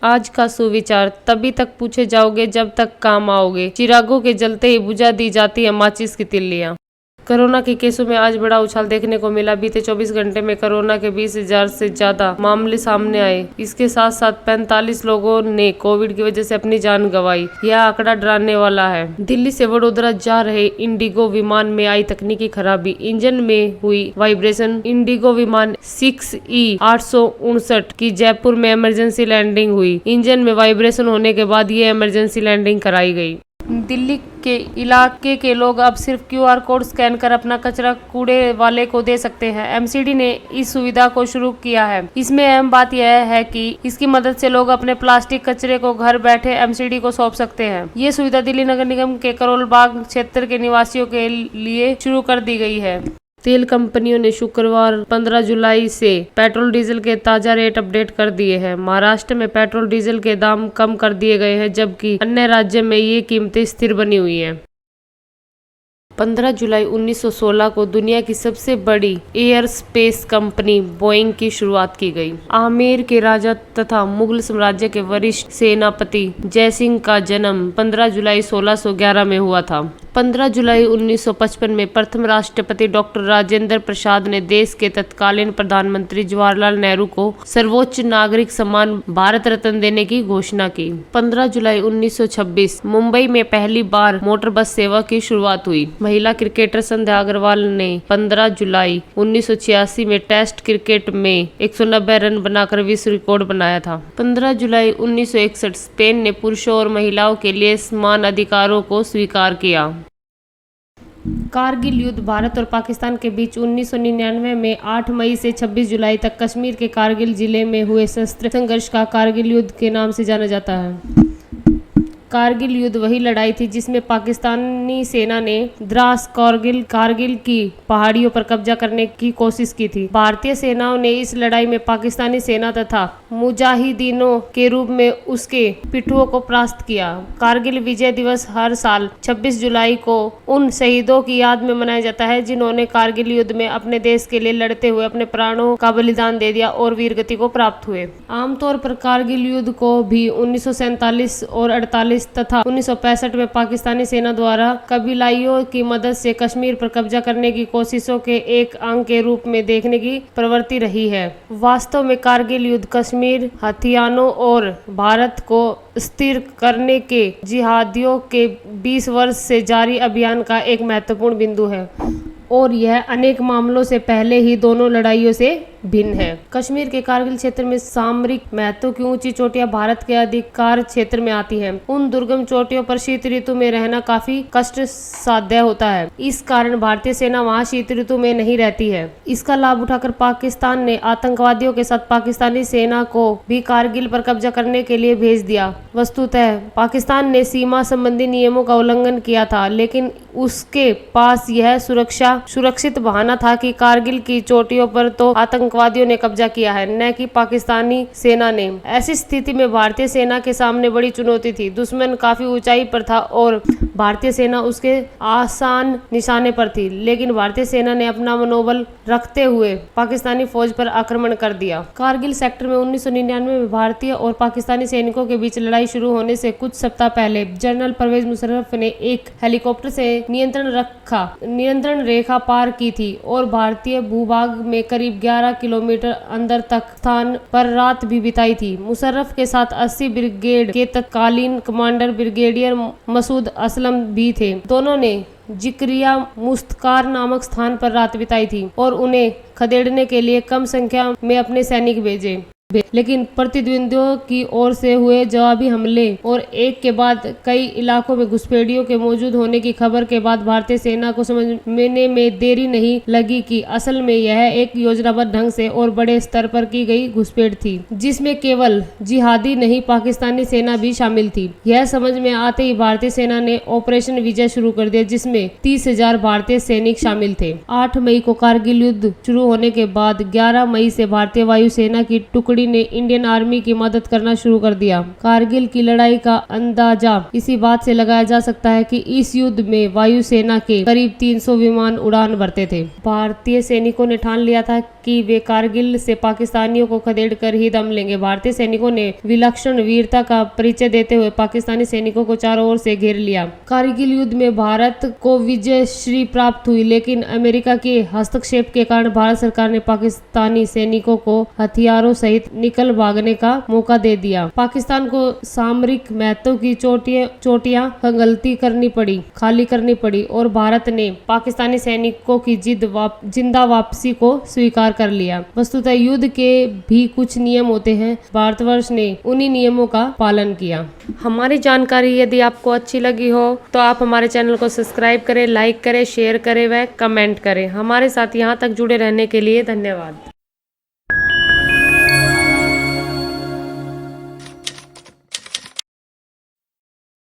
आज का सुविचार तभी तक पूछे जाओगे जब तक काम आओगे। चिरागों के जलते ही बुझा दी जाती है माचिस की तिल्लियां। कोरोना के केसों में आज बड़ा उछाल देखने को मिला। बीते 24 घंटे में कोरोना के 20,000 से ज्यादा मामले सामने आए। इसके साथ साथ 45 लोगों ने कोविड की वजह से अपनी जान गंवाई। यह आंकड़ा डराने वाला है। दिल्ली से वडोदरा जा रहे इंडिगो विमान में आई तकनीकी खराबी, इंजन में हुई वाइब्रेशन। इंडिगो विमान 6E859 की जयपुर में इमरजेंसी लैंडिंग हुई। इंजन में वाइब्रेशन होने के बाद ये इमरजेंसी लैंडिंग कराई गई। दिल्ली के इलाके के लोग अब सिर्फ QR कोड स्कैन कर अपना कचरा कूड़े वाले को दे सकते हैं। MCD ने इस सुविधा को शुरू किया है। इसमें अहम बात यह है कि इसकी मदद से लोग अपने प्लास्टिक कचरे को घर बैठे MCD को सौंप सकते हैं। ये सुविधा दिल्ली नगर निगम के करोल बाग क्षेत्र के निवासियों के लिए शुरू कर दी गई है। तेल कंपनियों ने शुक्रवार 15 जुलाई से पेट्रोल डीजल के ताजा रेट अपडेट कर दिए हैं। महाराष्ट्र में पेट्रोल डीजल के दाम कम कर दिए गए हैं, जबकि अन्य राज्य में ये कीमतें स्थिर बनी हुई हैं। 15 जुलाई 1916 को दुनिया की सबसे बड़ी एयर स्पेस कंपनी बोइंग की शुरुआत की गई। आमेर के राजा तथा मुगल साम्राज्य के वरिष्ठ सेनापति जयसिंह का जन्म 15 जुलाई 1611 में हुआ था। 15 जुलाई 1955 में प्रथम राष्ट्रपति डॉक्टर राजेंद्र प्रसाद ने देश के तत्कालीन प्रधानमंत्री जवाहरलाल नेहरू को सर्वोच्च नागरिक सम्मान भारत रत्न देने की घोषणा की। 15 जुलाई 1926 मुंबई में पहली बार मोटर बस सेवा की शुरुआत हुई। महिला क्रिकेटर संध्या अग्रवाल ने 15 जुलाई 1986 में टेस्ट क्रिकेट में 190 रन बनाकर विश्व रिकॉर्ड बनाया था। 15 जुलाई 1961 स्पेन ने पुरुषों और महिलाओं के लिए समान अधिकारों को स्वीकार किया। कारगिल युद्ध भारत और पाकिस्तान के बीच 1999 में 8 मई से 26 जुलाई तक कश्मीर के कारगिल जिले में हुए सशस्त्र संघर्ष का कारगिल युद्ध के नाम से जाना जाता है। कारगिल युद्ध वही लड़ाई थी जिसमें पाकिस्तानी सेना ने द्रास कारगिल की पहाड़ियों पर कब्जा करने की कोशिश की थी। भारतीय सेनाओं ने इस लड़ाई में पाकिस्तानी सेना तथा मुजाहिदीनों के रूप में उसके पिट्ठुओं को परास्त किया। कारगिल विजय दिवस हर साल 26 जुलाई को उन शहीदों की याद में मनाया जाता है जिन्होंने कारगिल युद्ध में अपने देश के लिए लड़ते हुए अपने प्राणों का बलिदान दे दिया और वीरगति को प्राप्त हुए। आमतौर पर कारगिल युद्ध को भी 1947 और 48 तथा 1965 में पाकिस्तानी सेना द्वारा कबीलाइयों की मदद से कश्मीर पर कब्जा करने की कोशिशों के एक अंग के रूप में देखने की प्रवृत्ति रही है। वास्तव में कारगिल युद्ध कश्मीर हथियारों और भारत को स्थिर करने के जिहादियों के 20 वर्ष से जारी अभियान का एक महत्वपूर्ण बिंदु है और यह अनेक मामलों से पहले ही दोनों लड़ाइयों से भिन्न है। कश्मीर के कारगिल क्षेत्र में सामरिक महत्व की ऊंची चोटियां भारत के अधिकार क्षेत्र में आती हैं। उन दुर्गम चोटियों पर शीत ऋतु में रहना काफी कष्ट साध्य होता है। इस कारण भारतीय सेना वहां शीत ऋतु में नहीं रहती है। इसका लाभ उठाकर पाकिस्तान ने आतंकवादियों के साथ पाकिस्तानी सेना को भी कारगिल पर कब्जा करने के लिए भेज दिया। वस्तुतः पाकिस्तान ने सीमा संबंधी नियमों का उल्लंघन किया था, लेकिन उसके पास यह सुरक्षित बहाना था कि कारगिल की चोटियों पर तो आतंकवादियों ने कब्जा किया है, न कि पाकिस्तानी सेना ने। ऐसी स्थिति में भारतीय सेना के सामने बड़ी चुनौती थी। दुश्मन काफी ऊंचाई पर था और भारतीय सेना उसके आसान निशाने पर थी, लेकिन भारतीय सेना ने अपना मनोबल रखते हुए पाकिस्तानी फौज पर आक्रमण कर दिया। कारगिल सेक्टर में 1999 में भारतीय और पाकिस्तानी सैनिकों के बीच लड़ाई शुरू होने से कुछ सप्ताह पहले जनरल परवेज मुशर्रफ ने एक हेलीकॉप्टर से नियंत्रण रेखा पार की थी और भारतीय भूभाग में करीब 11 किलोमीटर अंदर तक स्थान पर रात भी बिताई थी। मुशर्रफ के साथ 80 ब्रिगेड के तत्कालीन कमांडर ब्रिगेडियर मसूद असलम भी थे। दोनों ने जिक्रिया मुस्तकार नामक स्थान पर रात बिताई थी और उन्हें खदेड़ने के लिए कम संख्या में अपने सैनिक भेजे, लेकिन प्रतिद्वंदियों की ओर से हुए जवाबी हमले और एक के बाद कई इलाकों में घुसपैठियों के मौजूद होने की खबर के बाद भारतीय सेना को समझने में देरी नहीं लगी कि असल में यह एक योजनाबद्ध ढंग से और बड़े स्तर पर की गई घुसपैठ थी, जिसमें केवल जिहादी नहीं पाकिस्तानी सेना भी शामिल थी। यह समझ में आते ही भारतीय सेना ने ऑपरेशन विजय शुरू कर दिया, जिसमें 30,000 भारतीय सैनिक शामिल थे। 8 मई को कारगिल युद्ध शुरू होने के बाद 11 मई से भारतीय वायुसेना की टुकड़ी टुकड़ी ने इंडियन आर्मी की मदद करना शुरू कर दिया। कारगिल की लड़ाई का अंदाजा इसी बात से लगाया जा सकता है कि इस युद्ध में वायुसेना के करीब 300 विमान उड़ान भरते थे। भारतीय सैनिकों ने ठान लिया था कि वे कारगिल से पाकिस्तानियों को खदेड़ कर ही दम लेंगे। भारतीय सैनिकों ने विलक्षण वीरता का परिचय देते हुए पाकिस्तानी सैनिकों को चारों ओर से घेर लिया। कारगिल युद्ध में भारत को विजयश्री प्राप्त हुई, लेकिन अमेरिका के हस्तक्षेप के कारण भारत सरकार ने पाकिस्तानी सैनिकों को हथियारों सहित निकल भागने का मौका दे दिया। पाकिस्तान को सामरिक महत्व की चोटियां खाली करनी पड़ी और भारत ने पाकिस्तानी सैनिकों की जिंदा वापसी को स्वीकार कर लिया। वस्तुतः युद्ध के भी कुछ नियम होते हैं, भारतवर्ष ने उन्हीं नियमों का पालन किया। हमारी जानकारी यदि आपको अच्छी लगी हो तो आप हमारे चैनल को सब्सक्राइब करें, लाइक करें, शेयर करें व कमेंट करें। हमारे साथ यहाँ तक जुड़े रहने के लिए धन्यवाद।